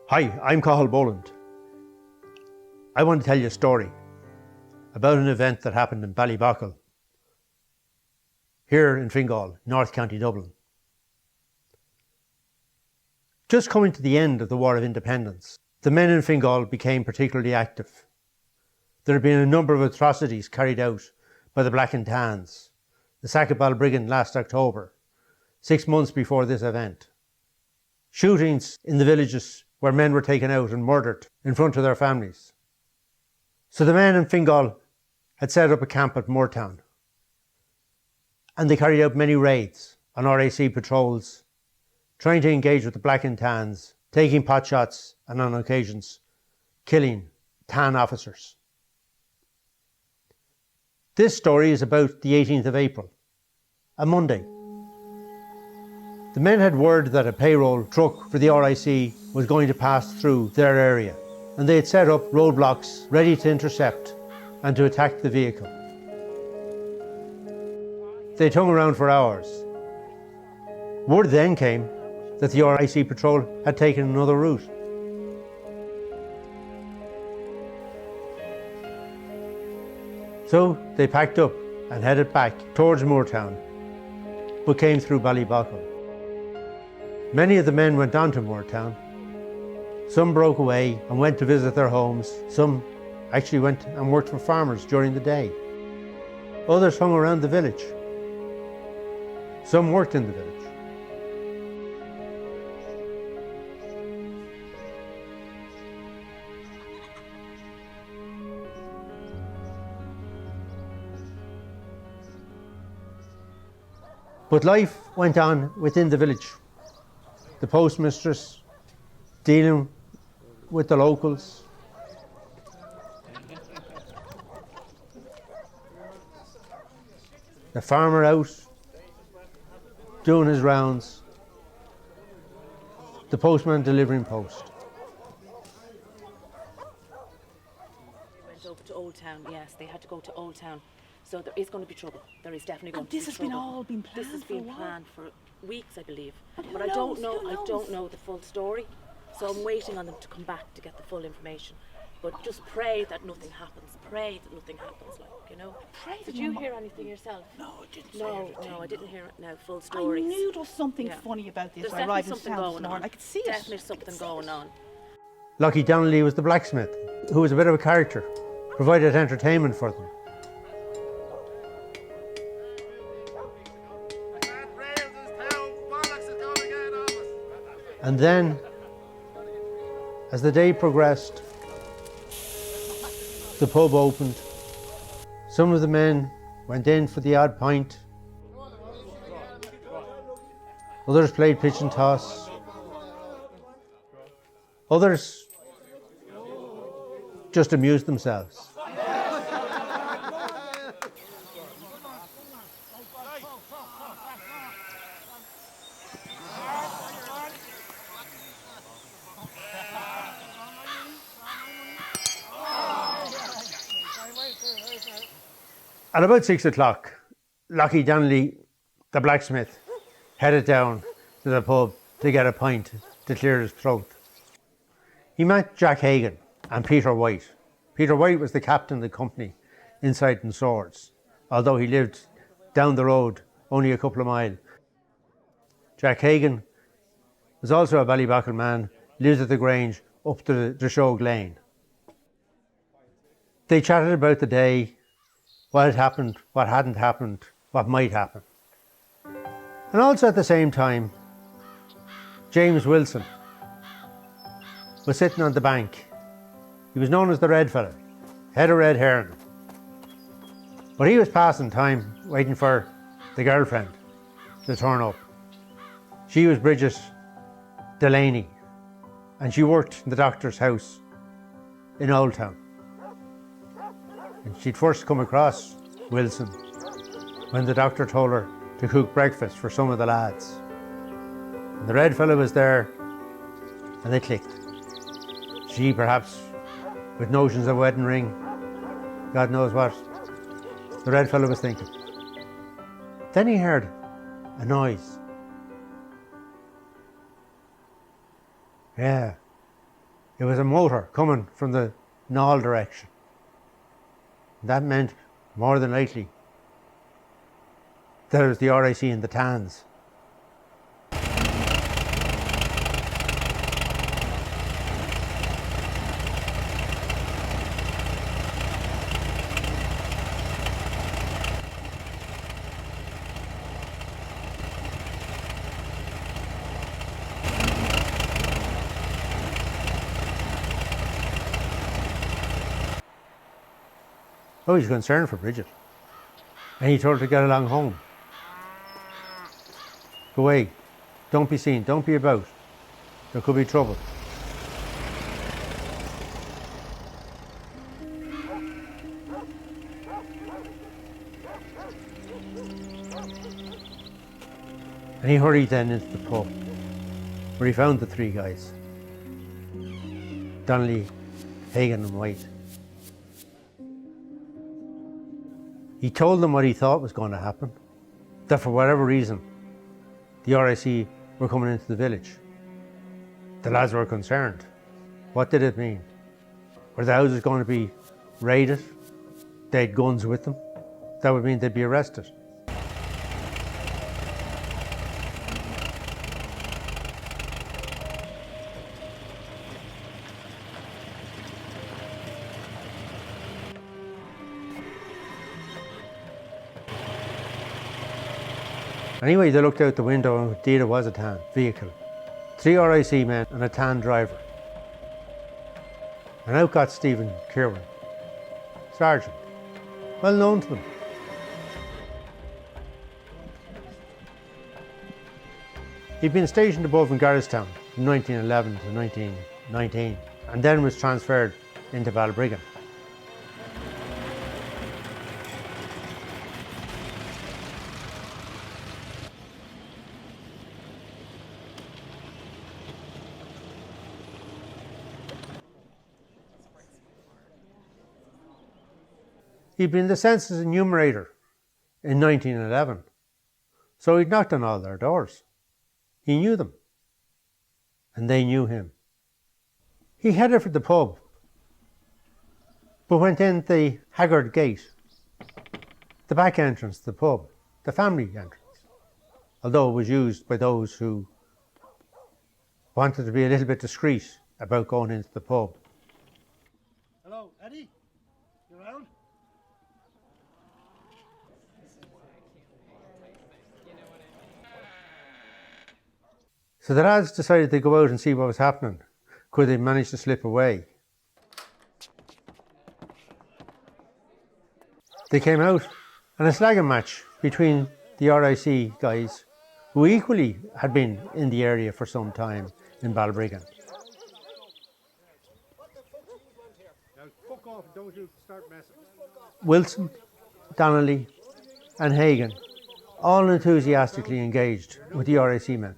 Hi, I'm Cathal Boland. I want to tell you a story about an event that happened in Ballybockle, here in Fingal, North County Dublin. Just coming to the end of the War of Independence, the men in Fingal became particularly active. There had been a number of atrocities carried out by the Black and Tans, the sack of Balbriggan last October, 6 months before this event. Shootings in the villages where men were taken out and murdered in front of their families. So the men in Fingal had set up a camp at Moortown, and they carried out many raids on RAC patrols, trying to engage with the Black and Tans, taking pot shots and on occasions killing Tan officers. This story is about the 18th of April, a Monday. The men had word that a payroll truck for the RIC was going to pass through their area, and they had set up roadblocks ready to intercept and to attack the vehicle. They'd hung around for hours. Word then came that the RIC patrol had taken another route. So they packed up and headed back towards Moortown, but came through Ballybockle. Many of the men went on to Moortown. Some broke away and went to visit their homes. Some actually went and worked for farmers during the day. Others hung around the village. Some worked in the village. But life went on within the village. The postmistress dealing with the locals. The farmer out doing his rounds. The postman delivering post. They went over to Old Town, yes, they had to go to Old Town. So there is going to be trouble. There is definitely going to be trouble. This has all been planned. This has been planned for weeks, I believe. But I knows? don't know the full story. So I'm waiting on them to come back to get the full information. But just pray that nothing happens. Pray that nothing happens, like, you know. Pray that Did you hear anything yourself? No, I didn't. No, I didn't hear it now. Full stories. I knew there was something funny about this. There's I definitely arrived in something town this going morning. on. I could see Definitely it. something going on. Lockie Donnelly was the blacksmith, who was a bit of a character, provided entertainment for them. And then, as the day progressed, the pub opened. Some of the men went in for the odd pint. Others played pitch and toss. Others just amused themselves. At about 6 o'clock, Lockie Donnelly, the blacksmith, headed down to the pub to get a pint to clear his throat. He met Jack Hagan and Peter White. Peter White was the captain of the company inside in Swords, although he lived down the road only a couple of miles. Jack Hagan was also a Ballybockle man, lived at the Grange up to the Dreshog Lane. They chatted about the day, what had happened, what hadn't happened, what might happen. And also at the same time, James Wilson was sitting on the bank. He was known as the Red Fella, had a red hair in him. But he was passing time waiting for the girlfriend to turn up. She was Bridget Delaney, and she worked in the doctor's house in Old Town. And she'd first come across Wilson when the doctor told her to cook breakfast for some of the lads. And the Red Fella was there, and they clicked. She, perhaps with notions of wedding ring, God knows what the Red Fella was thinking. Then he heard a noise. Yeah, It was a motor coming from the Knoll direction. That meant, more than likely, that it was the RIC in the Tans. Oh, he's concerned for Bridget. And he told her to get along home. Go away. Don't be seen. Don't be about. There could be trouble. And he hurried then into the pub, where he found the three guys. Donnelly, Hagan and White. He told them what he thought was going to happen, that for whatever reason, the RIC were coming into the village. The lads were concerned. What did it mean? Were the houses going to be raided? They had guns with them. That would mean they'd be arrested. Anyway, they looked out the window and indeed it was a tan vehicle. 3 RIC men and a tan driver. And out got Stephen Kirwan, sergeant, well known to them. He'd been stationed above in Garristown from 1911 to 1919 and then was transferred into Balbriggan. He'd been the census enumerator in 1911, so he'd knocked on all their doors. He knew them, and they knew him. He headed for the pub, but went in the Haggard Gate, the back entrance to the pub, the family entrance, although it was used by those who wanted to be a little bit discreet about going into the pub. Hello, Eddie? You around? So the lads decided to go out and see what was happening. Could they manage to slip away? They came out and a slagging match between the RIC guys, who equally had been in the area for some time in Balbriggan. Now, fuck off and don't you start messing. Wilson, Donnelly and Hagan, all enthusiastically engaged with the RIC men.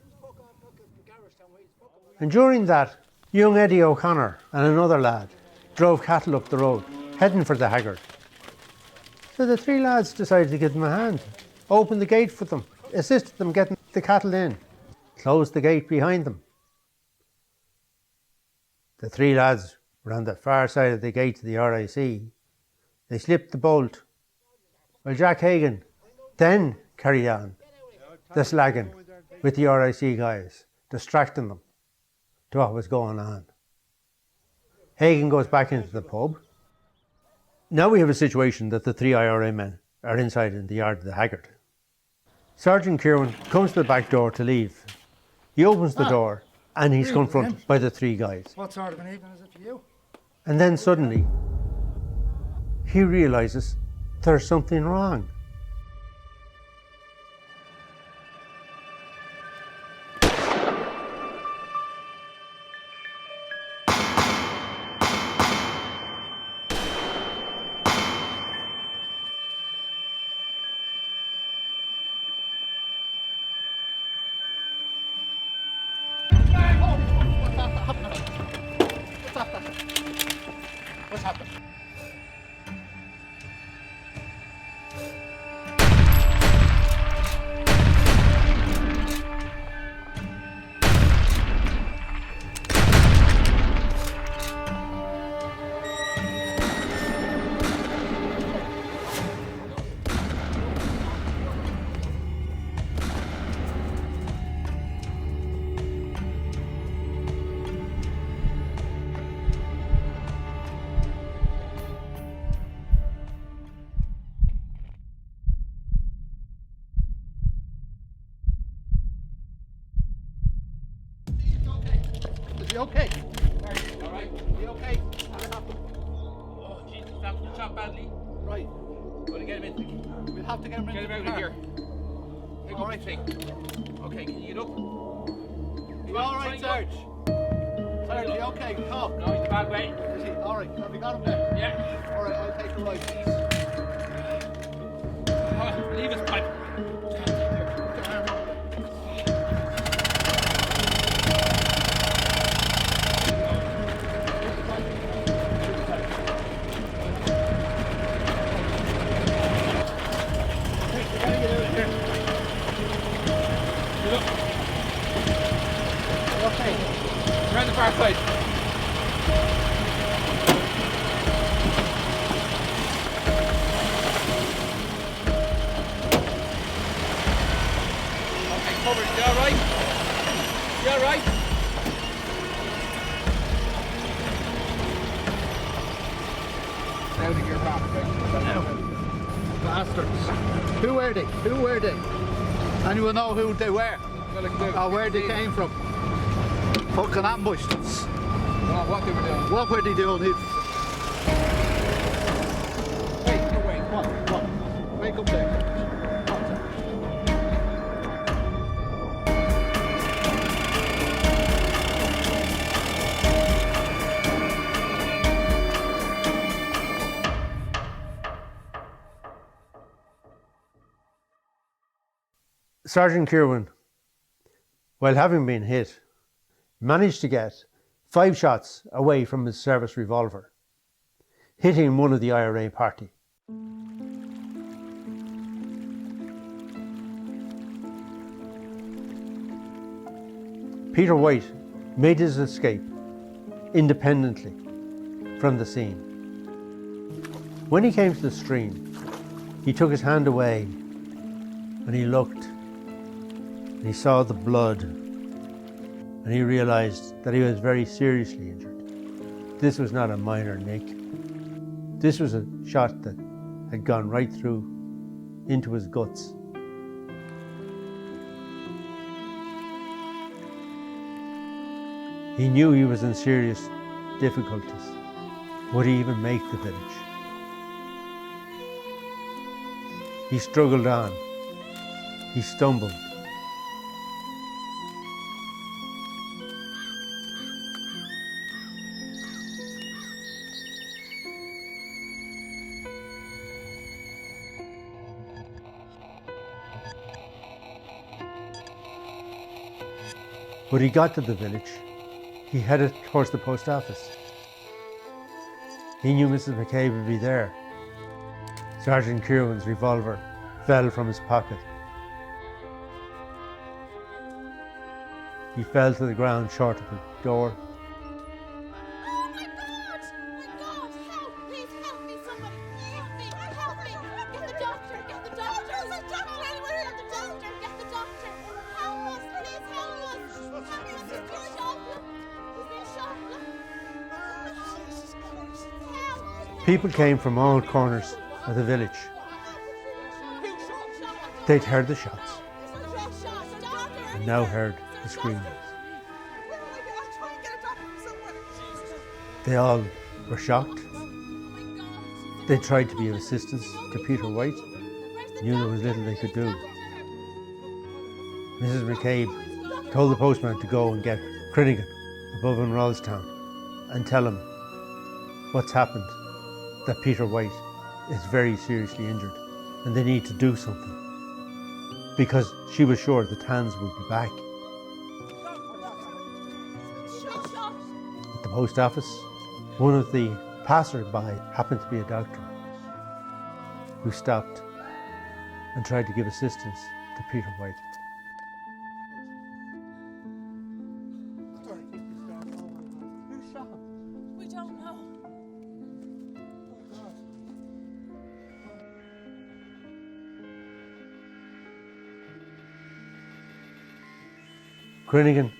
And during that, young Eddie O'Connor and another lad drove cattle up the road, heading for the Haggard. So the 3 lads decided to give them a hand, opened the gate for them, assisted them getting the cattle in, closed the gate behind them. The 3 lads were on the far side of the gate to the RIC. They slipped the bolt, while Jack Hagan then carried on the slagging with the RIC guys, distracting them to what was going on. Hagan goes back into the pub. Now we have a situation that the 3 IRA men are inside in the yard of the Haggard. Sergeant Kirwan comes to the back door to leave. He opens the door and he's confronted by the 3 guys. What sort of an evening is it for you? And then suddenly, he realises there's something wrong. What's happened? Is he okay? All right. Is he okay? What happened? Oh, Jesus, that was shot badly. Right. Gotta get him in. We'll have to get him Get into him the out of car. here. Take All up right. the thing. Okay, can you get up? You all right, Sarge? Sarge, you okay? Come. No, he's a bad way. Is he? All right. Have you got him there? Yeah. All right, I'll take the right. Oh, leave his pipe. Okay. Around the far side. Okay, covered. You alright? You alright? Out of your back. Bastards. Who were they? Who were they? Anyone know who they were? Or where they came from? Fucking ambushed us. What they were doing. What were they doing? Wait, no way. Come on, come on. Wake up there. Come on, Sarge. Sergeant Kirwan, while having been hit, managed to get 5 shots away from his service revolver, hitting one of the IRA party. Peter White made his escape independently from the scene. When he came to the stream, he took his hand away and he looked and he saw the blood and he realised that he was very seriously injured. This was not a minor nick. This was a shot that had gone right through into his guts. He knew he was in serious difficulties. Would he even make the village? He struggled on. He stumbled. When he got to the village, he headed towards the post office. He knew Mrs. McCabe would be there. Sergeant Kirwan's revolver fell from his pocket. He fell to the ground short of the door. Oh my God! My God! Help! Please help me! Somebody! Help me! Help me! Get the doctor! Get the doctor! There's a doctor anywhere! Get the doctor! Get the doctor! Help us! Please help us! Help us! He's been shot! He's been shot! Help! People came from all corners of the village. They'd heard the shots and now heard the screaming. They all were shocked. They tried to be of assistance to Peter White, knew there was little they could do. Mrs. McCabe told the postman to go and get Crinigan above in Rollstown and tell him what's happened, that Peter White is very seriously injured and they need to do something, because she was sure the Tans would be back. At the post office, one of the passers-by happened to be a doctor who stopped and tried to give assistance to Peter White. We don't know. Crinigan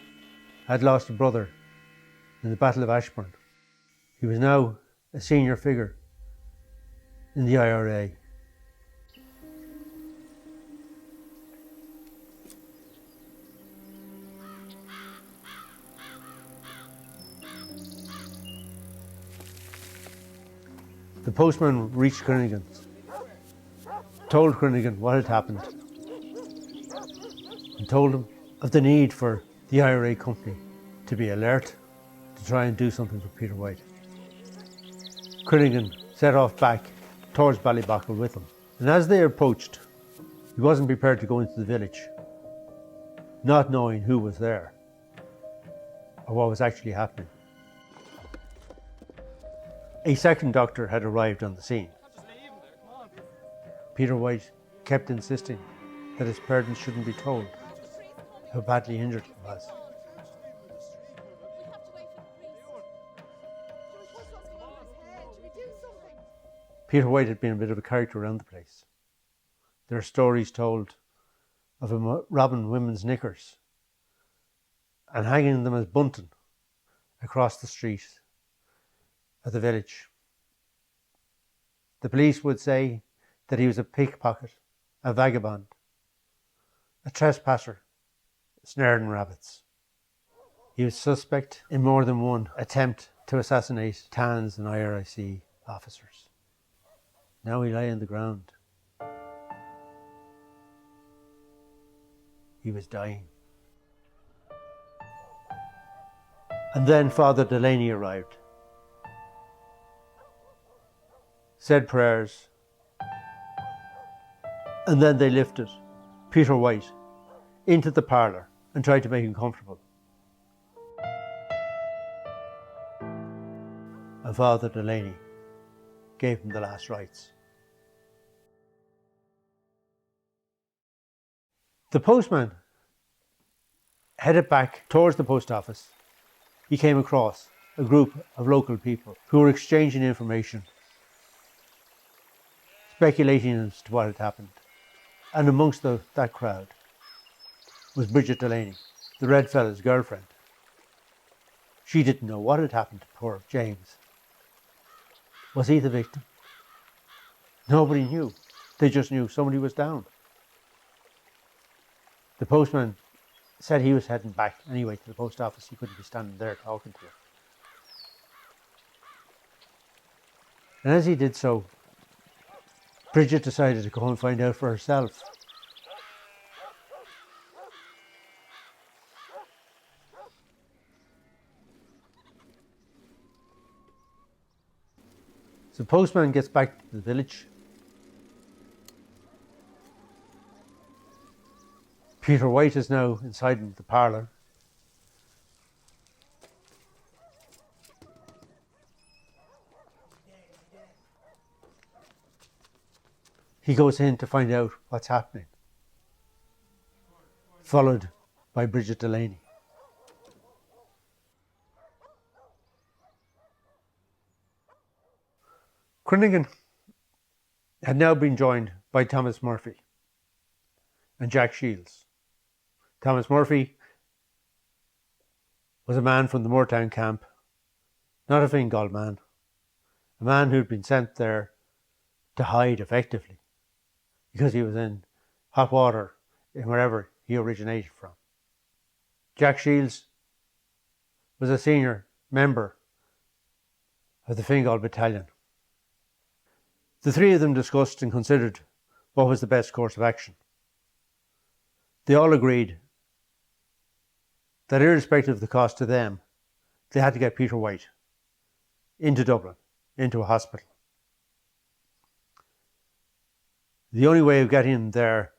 had lost a brother in the Battle of Ashburn. He was now a senior figure in the IRA. The postman reached Crinigan's, told Crinigan what had happened, and told him of the need for the IRA company to be alert to try and do something for Peter White. Crinigan set off back towards Ballybockle with him, and as they approached, he wasn't prepared to go into the village, not knowing who was there or what was actually happening. A second doctor had arrived on the scene. Peter White kept insisting that his parents shouldn't be told how badly injured he was. Peter White had been a bit of a character around the place. There are stories told of him robbing women's knickers and hanging them as bunting across the street of the village. The police would say that he was a pickpocket, a vagabond, a trespasser, snaring rabbits. He was suspect in more than one attempt to assassinate TANS and IRIC officers. Now he lay on the ground. He was dying. And then Father Delaney arrived, said prayers, and then they lifted Peter White into the parlour and tried to make him comfortable. And Father Delaney gave him the last rites. The postman headed back towards the post office. He came across a group of local people who were exchanging information, speculating as to what had happened. And amongst that crowd was Bridget Delaney, the red fella's girlfriend. She didn't know what had happened to poor James. Was he the victim? Nobody knew. They just knew somebody was down. The postman said he was heading back anyway to the post office. He couldn't be standing there talking to her. And as he did so, Bridget decided to go and find out for herself. So the postman gets back to the village. Peter White is now inside in the parlour. He goes in to find out what's happening, followed by Bridget Delaney. Crinigan had now been joined by Thomas Murphy and Jack Shields. Thomas Murphy was a man from the Moortown camp, not a Fingal man, a man who'd been sent there to hide effectively because he was in hot water in wherever he originated from. Jack Shields was a senior member of the Fingal battalion. The three of them discussed and considered what was the best course of action. They all agreed that irrespective of the cost to them, they had to get Peter White into Dublin, into a hospital. The only way of getting him there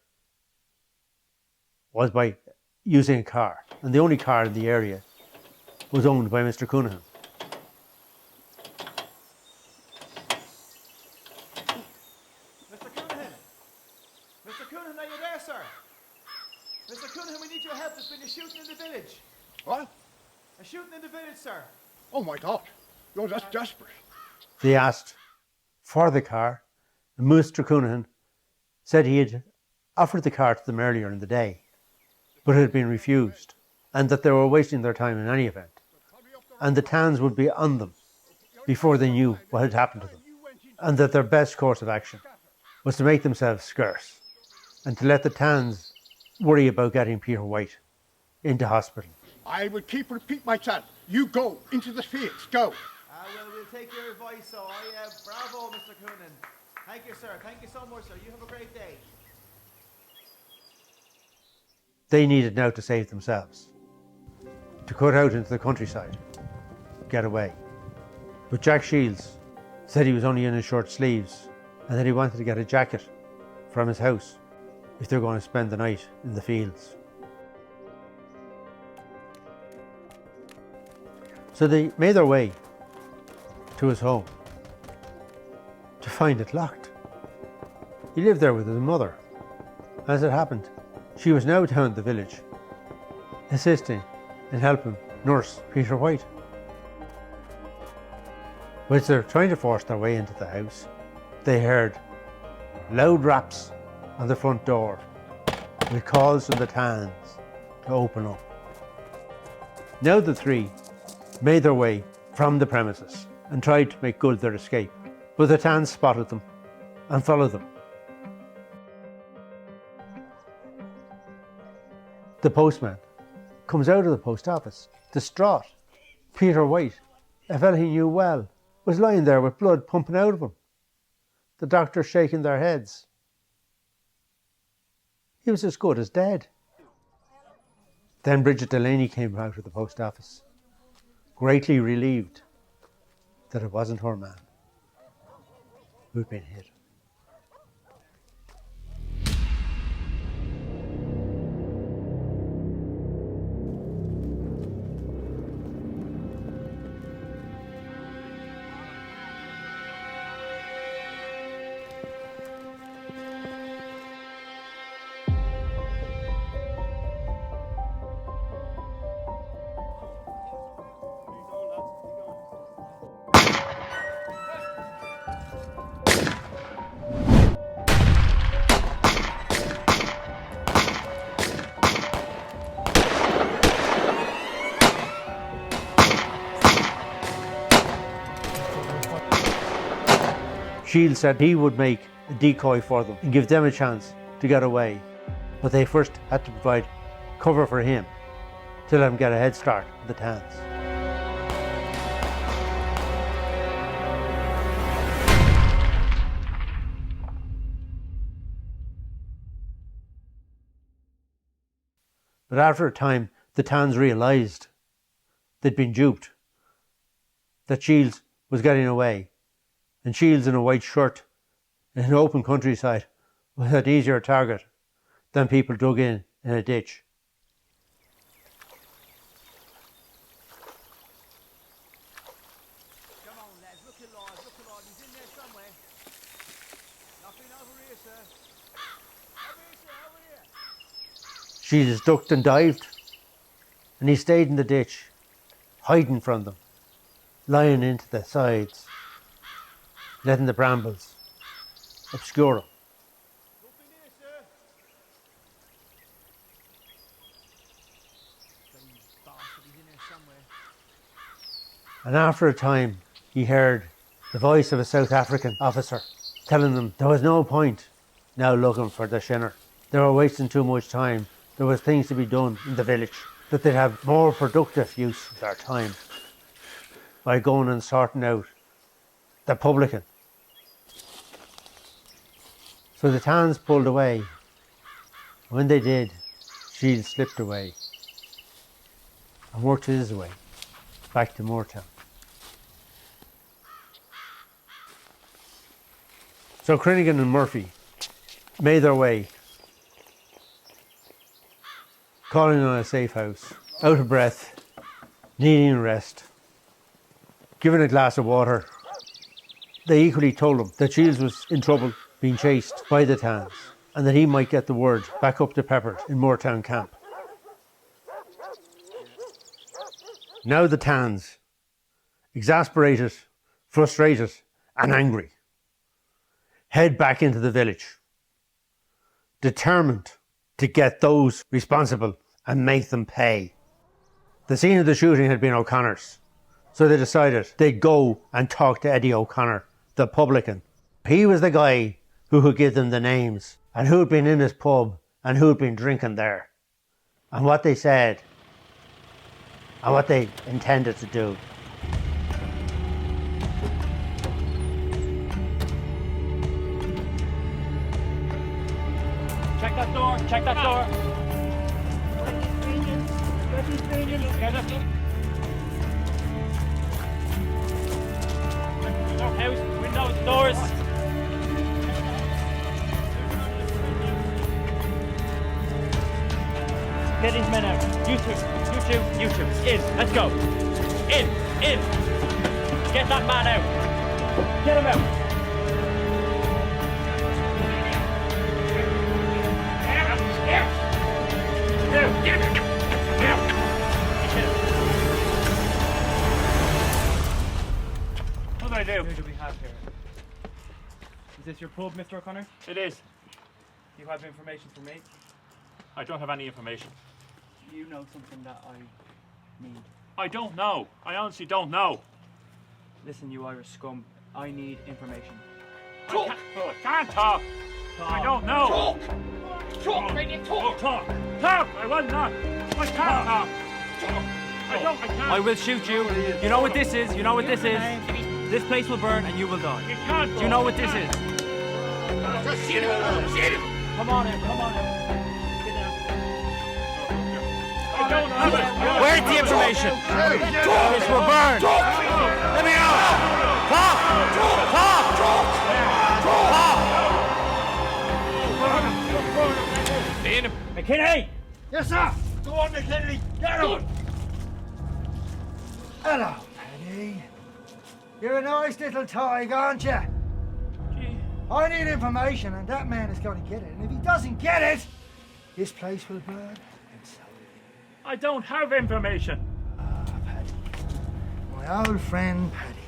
was by using a car, and the only car in the area was owned by Mr. Coonahan. Mr. Coonahan! Mr. Coonahan, are you there, sir? Mr. Coonahan, we need your help. There's been a shooting in the village. What? A shooting in the village, sir. Oh my God. Oh, that's desperate. They asked for the car, and Mr. Coonahan said he had offered the car to them earlier in the day, but it had been refused, and that they were wasting their time in any event, and the TANS would be on them before they knew what had happened to them, and that their best course of action was to make themselves scarce and to let the TANS worry about getting Peter White into hospital. I will keep repeat myself. You go into the fields. Go. Well, we'll take your advice, so bravo, Mr. Coonan. Thank you, sir. Thank you so much, sir. You have a great day. They needed now to save themselves, to cut out into the countryside, get away. But Jack Shields said he was only in his short sleeves and that he wanted to get a jacket from his house if they were going to spend the night in the fields. So they made their way to his home to find it locked. He lived there with his mother. As it happened, she was now down in the village, assisting and helping nurse Peter White. Whilst they're trying to force their way into the house, they heard loud raps on the front door with calls from the Tans to open up. Now the three made their way from the premises and tried to make good their escape, but the Tans spotted them and followed them. The postman comes out of the post office, distraught. Peter White, a fellow he knew well, was lying there with blood pumping out of him. The doctors shaking their heads. He was as good as dead. Then Bridget Delaney came out of the post office, greatly relieved that it wasn't her man who'd been hit. Shields said he would make a decoy for them and give them a chance to get away. But they first had to provide cover for him to let him get a head start on the Tans. But after a time, the Tans realised they'd been duped, that Shields was getting away. And Shields in a white shirt in an open countryside was an easier target than people dug in a ditch. Come on, lads. Look alive. He's in there somewhere. Nothing over here, sir. Over here. Shields ducked and dived, and he stayed in the ditch, hiding from them, lying into the sides, letting the brambles obscure him. Nothing here, sir. Bastard, he's in there somewhere. And after a time, he heard the voice of a South African officer telling them there was no point now looking for the shinner. They were wasting too much time. There was things to be done in the village, that they'd have more productive use of their time by going and sorting out the publican. So the Tans pulled away. When they did, Shields slipped away and worked his way back to Moortown. So Crinigan and Murphy made their way, calling on a safe house, out of breath, needing rest, given a glass of water. They equally told him that Shields was in trouble, being chased by the Tans, and that he might get the word back up to Pepper in Moortown camp. Now the Tans, exasperated, frustrated and angry, head back into the village, determined to get those responsible and make them pay. The scene of the shooting had been O'Connor's, so they decided they'd go and talk to Eddie O'Connor, the publican. He was the guy who could give them the names and who'd been in his pub and who'd been drinking there, and what they said and what they intended to do. Check that door. House, windows, doors. Get these men out. You two. In. Let's go. In. Get that man out. Get him out. What do I do? Who do we have here? Is this your pub, Mr. O'Connor? It is. Do you have information for me? I don't have any information. Do you know something that I need? I don't know. I honestly don't know. Listen, you Irish scum. I need information. I can't talk. I don't know. Talk. I will not. I can't talk. I can't. I will shoot you. You know what this is? This place will burn and you will die. You can't. Do you know what this is? Just shoot him. Come on in. Get down. I don't have it. Where's the information? This will burn. Let me out. Talk. McKinney! Yes, sir. Go on, McKinley. Get on. Hello, Paddy. You're a nice little toy, aren't you? I need information, and that man is going to get it. And if he doesn't get it, this place will burn. And so will I don't have information. Paddy. My old friend, Paddy.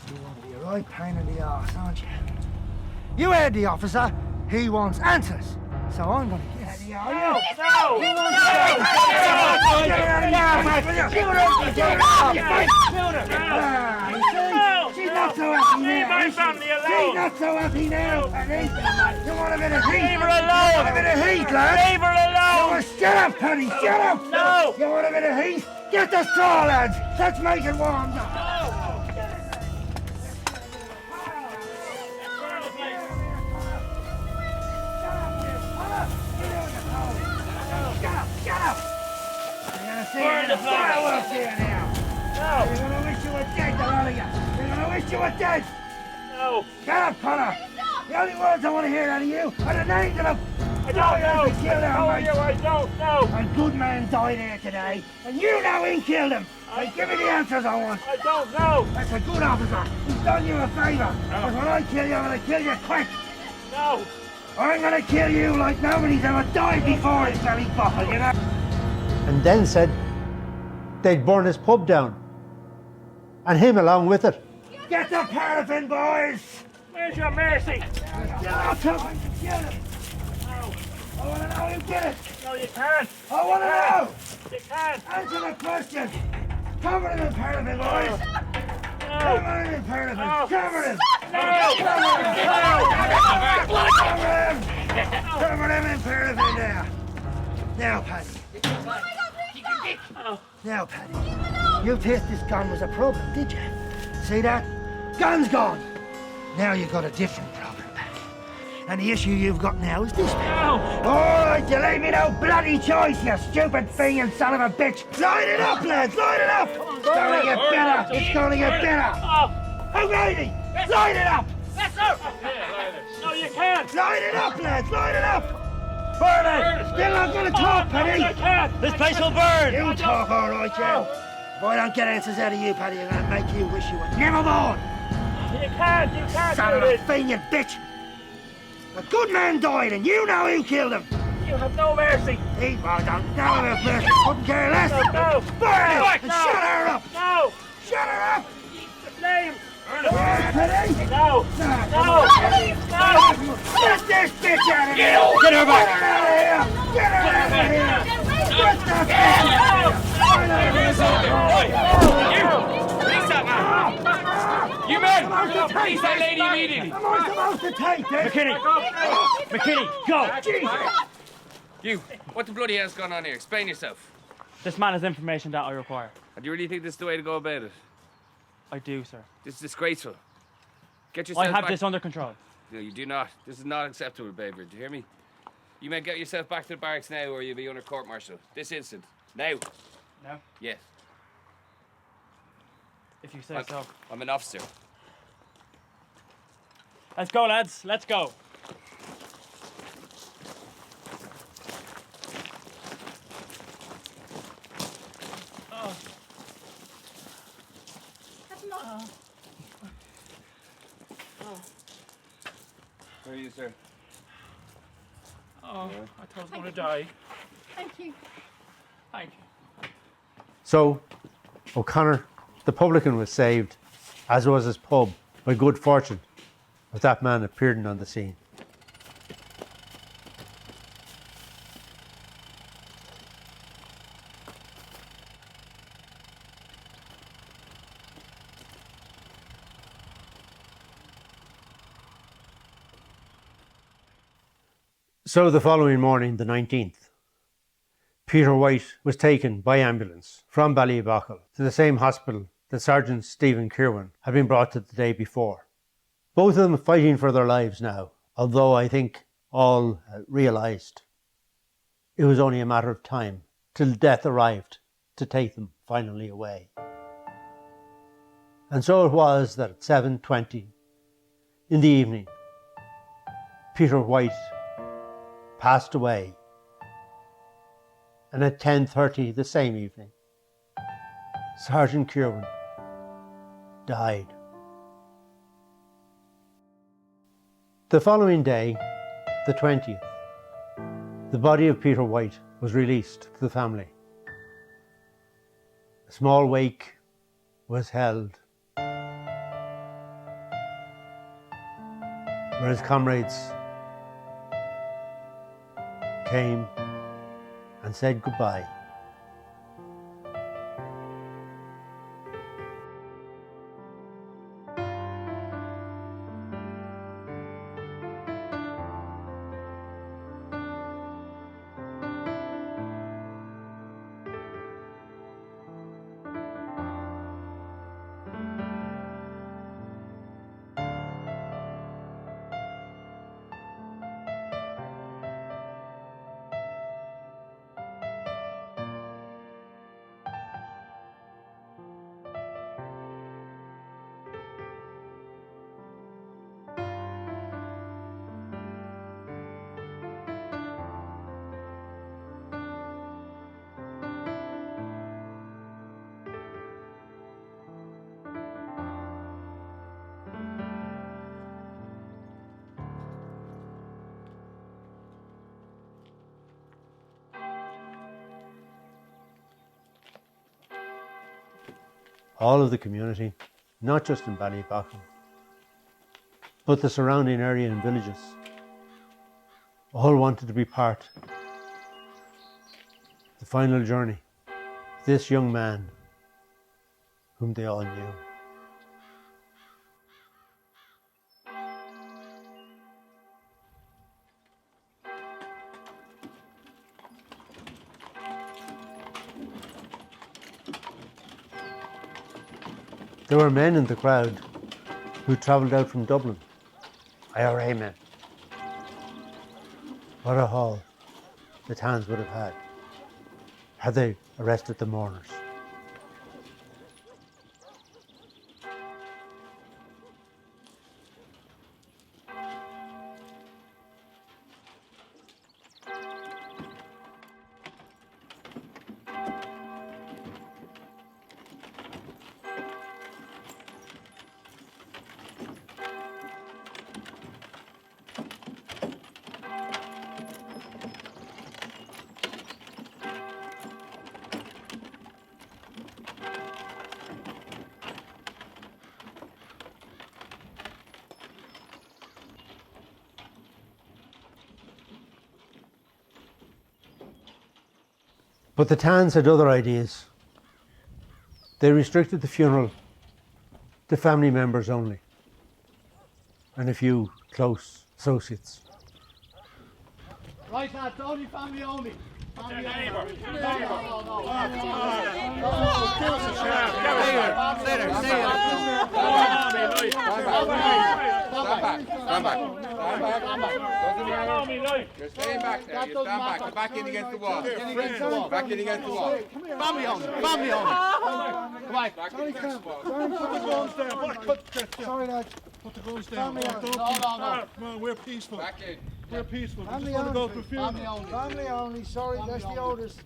You want to be a right pain in the arse, aren't you? You heard the officer. He wants answers. So I'm going to get out of here. She's not so happy now. She's not so happy now, Paddy. You want a bit of heat? Leave her alone. You want a bit of heat, lad? Leave her alone. Shut up, Paddy. Shut up. No. You want a bit of heat? Get the straw, lads. Let's make it warm. Burn the fireworks here now. No. You're gonna wish you were dead, the lot of you. You're gonna wish you were dead. No. Get up, Connor. The only words I want to hear out of you are the names of them. I don't know. I don't know. A good man died here today, and you know he killed him. Give me the answers I want. I don't know. That's a good officer. He's done you a favour. Because when I kill you, I'm gonna kill you quick. No. I'm gonna kill you like nobody's ever died before in Belly Bottle, you know? And then said they'd burn his pub down. And him along with it. Get the paraffin, boys! Where's your mercy? I'll tell him to kill him. No. I wanna know who did it. No, you can't. I wanna know! You can't. Answer the question! Cover him in paraffin, boys! No. Cover him in paraffin! No. Cover him! No. Cover him in paraffin now! Now, Paddy. Now, Paddy, you thought this gun was a problem, did you? See that? Gun's gone. Now you've got a different problem, Paddy. And the issue you've got now is this. No. All right, you leave me no bloody choice, you stupid thing and son of a bitch. Light it up, lads, light it up. It's gonna get better. It's gonna get better. O'Reilly, light it up. Yes, sir. No, you can't. Light it up, lads, light it up. Burn it. Still not gonna talk, Paddy. I can't. This place will burn. You talk, all right, yeah. If I don't get answers out of you, Paddy, I'm gonna make you wish you were never born. You can't Son do of a this. thing, you bitch. A good man died, and you know who killed him. You have no mercy. He, I don't know about mercy. Couldn't care less. No. Burn it. And No. shut her up. No. Shut her up. The flame. Burn it, Paddy. No. No. Get this bitch out of here. Get her back. Get her out of here. Get that bitch out of here. You men! Release that lady immediately! Am I supposed to take this? McKinney, go! Jesus. You, what the bloody hell's going on here? Explain yourself. This man has information that I require. And do you really think this is the way to go about it? I do, sir. This is disgraceful. Get yourself I have back. this under control. No, you do not. This is not acceptable behaviour. Do you hear me? You may get yourself back to the barracks now or you'll be under court-martial. This instant. Now. No? Yes. If you say so. I'm an officer. Let's go, lads. Let's go. Oh. That's not. Where are you, sir? Oh, I thought I was going to die. Thank you. Thank you. So, O'Connor, the publican, was saved, as was his pub, by good fortune of that man appearing on the scene. So the following morning, the 19th, Peter White was taken by ambulance from Ballybuckle to the same hospital that Sergeant Stephen Kirwan had been brought to the day before. Both of them fighting for their lives now, although I think all realised it was only a matter of time till death arrived to take them finally away. And so it was that at 7:20 in the evening, Peter White passed away, and at 10:30 the same evening, Sergeant Kirwan died. The following day, the 20th, the body of Peter White was released to the family. A small wake was held, where his comrades came and said goodbye. All of the community, not just in Ballybuckle, but the surrounding area and villages, all wanted to be part of the final journey of this young man whom they all knew. There were men in the crowd who travelled out from Dublin, IRA men. What a haul the towns would have had they arrested the mourners. But the Tans had other ideas. They restricted the funeral to family members only and a few close associates. Right, lads, only family only. Family only. Neighbour. No. Stand back. You're staying back there. You stand back. You're back in against the wall. Back in against the wall. Family only. Family only. Come on. Back in against the wall. Sorry, lads. Put the guns down. No. Come on, we're peaceful. Back in. We're peaceful. We Family just want to go only. to a funeral. Family only. Family only, sorry, that's the oldest.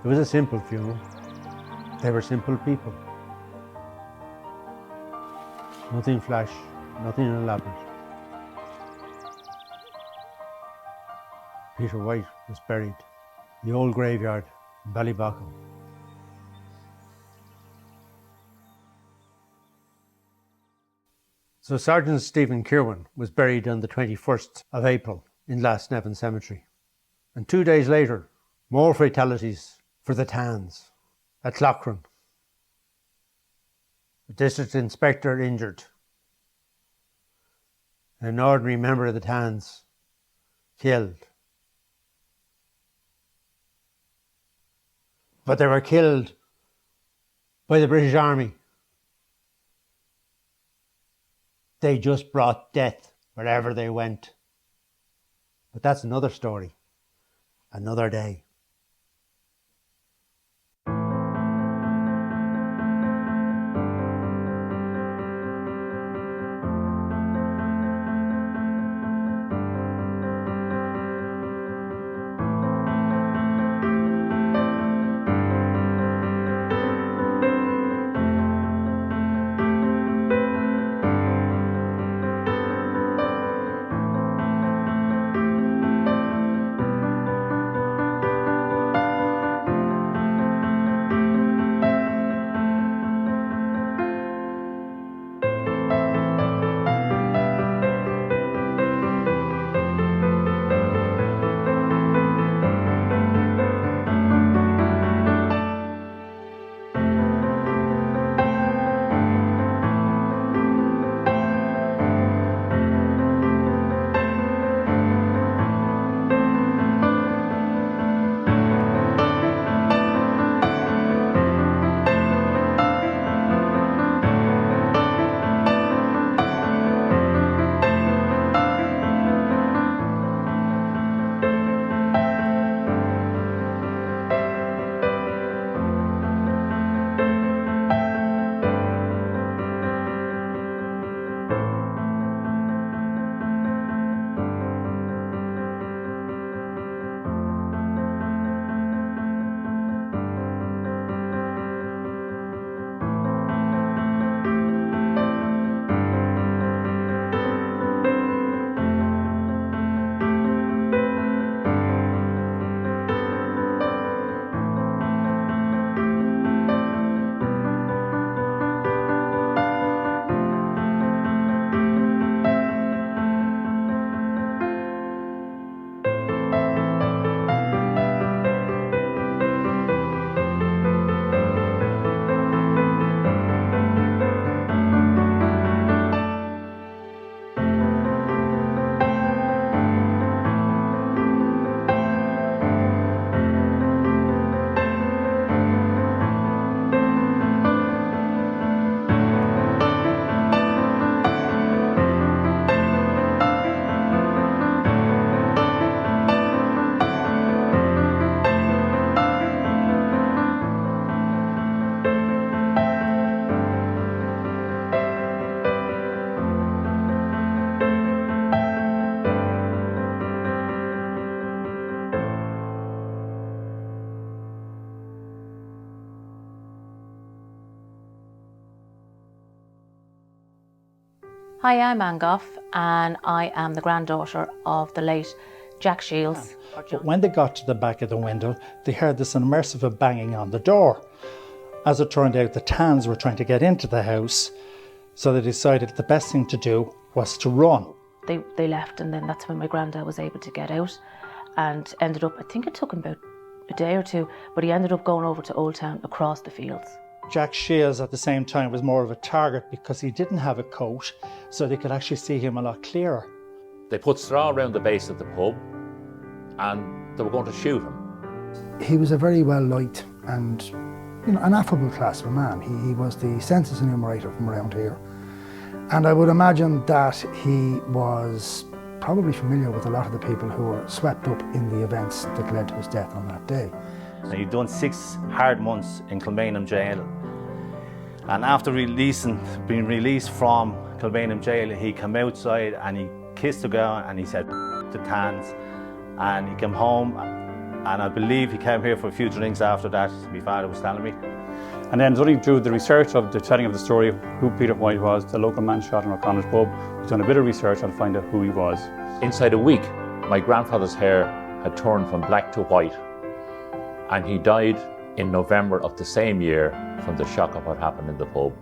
It was a simple funeral. They were simple people. Nothing flash, nothing elaborate. Peter White was buried in the old graveyard in Ballybocken. So Sergeant Stephen Kirwan was buried on the 21st of April in Glasnevin Cemetery. And 2 days later, more fatalities for the Tans at Clochran. A district inspector injured. An ordinary member of the Tans killed. But they were killed by the British Army. They just brought death wherever they went. But that's another story, another day. Hi, I'm Anne Goff, and I am the granddaughter of the late Jack Shields. But when they got to the back of the window, they heard this unmerciful banging on the door. As it turned out, the Tans were trying to get into the house, so they decided the best thing to do was to run. They left, and then that's when my granddad was able to get out and ended up, I think it took him about a day or two, but he ended up going over to Old Town across the fields. Jack Shields at the same time was more of a target because he didn't have a coat, so they could actually see him a lot clearer. They put straw around the base of the pub and they were going to shoot him. He was a very well liked and an affable class of a man. He was the census enumerator from around here, and I would imagine that he was probably familiar with a lot of the people who were swept up in the events that led to his death on that day. And he'd done 6 hard months in Kilmainham jail, and after being released from Kilmainham jail, he came outside and he kissed the girl and he said the Tans, and he came home, and I believe he came here for a few drinks after that, my father was telling me. And then only through the research of the telling of the story of who Peter White was, the local man shot in O'Connor's pub, we've done a bit of research to find out who he was. Inside a week, my grandfather's hair had turned from black to white, and he died in November of the same year from the shock of what happened in the pub.